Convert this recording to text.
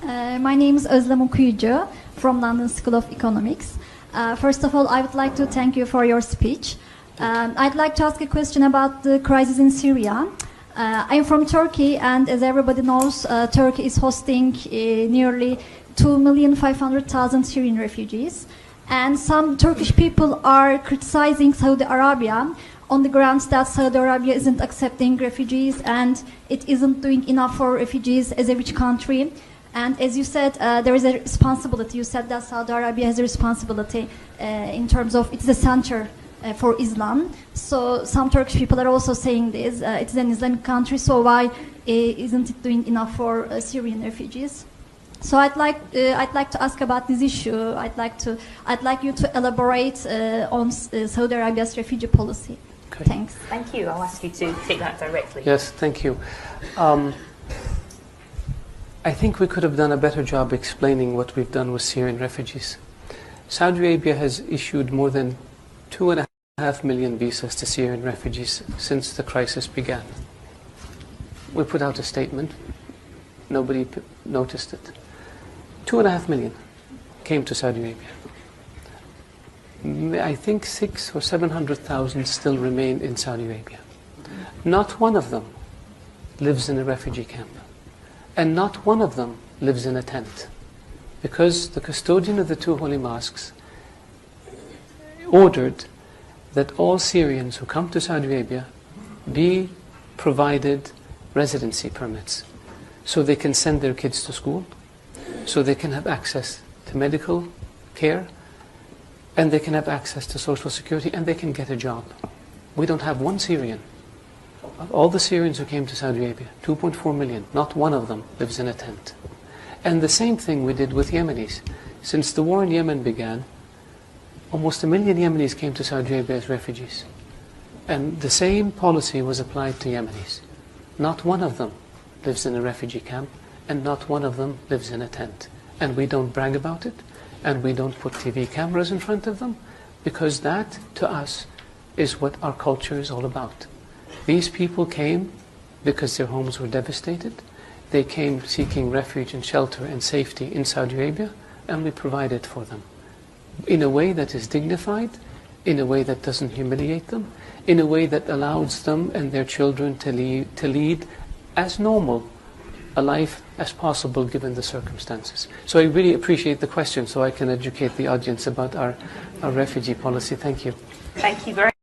My name is Özlem Okuyucu from London School of Economics. First of all, I would like to thank you for your speech. I'd like to ask a question about the crisis in Syria. I'm from Turkey, and as everybody knows, Turkey is hosting nearly 2,500,000 Syrian refugees. And some Turkish people are criticizing Saudi Arabia on the grounds that Saudi Arabia isn't accepting refugees and it isn't doing enough for refugees as a rich country. And as you said, there is a responsibility. You said that Saudi Arabia has a responsibility in terms of it's the center for Islam. So some Turkish people are also saying this. It's an Islamic country, so why isn't it doing enough for Syrian refugees? So I'd like to ask about this issue. I'd like you to elaborate on Saudi Arabia's refugee policy. Okay. Thanks. Thank you. I'll ask you to take that directly. Yes, thank you. I think we could have done a better job explaining what we've done with Syrian refugees. Saudi Arabia has issued more than 2.5 million visas to Syrian refugees since the crisis began. We put out a statement. Nobody noticed it. 2.5 million came to Saudi Arabia. I think 600,000 or 700,000 still remain in Saudi Arabia. Not one of them lives in a refugee camp. And not one of them lives in a tent. Because the custodian of the two holy mosques ordered that all Syrians who come to Saudi Arabia be provided residency permits so they can send their kids to school, so they can have access to medical care, and they can have access to social security, and they can get a job. We don't have one Syrian. Of all the Syrians who came to Saudi Arabia, 2.4 million, not one of them lives in a tent. And the same thing we did with Yemenis. Since the war in Yemen began, almost 1 million Yemenis came to Saudi Arabia as refugees. And the same policy was applied to Yemenis. Not one of them lives in a refugee camp, and not one of them lives in a tent. And we don't brag about it, and we don't put TV cameras in front of them, because that, to us, is what our culture is all about. These people came because their homes were devastated. They came seeking refuge and shelter and safety in Saudi Arabia, and we provided for them in a way that is dignified, in a way that doesn't humiliate them, in a way that allows them and their children to lead as normal a life as possible given the circumstances. So I really appreciate the question, so I can educate the audience about our refugee policy. Thank you. Thank you very much.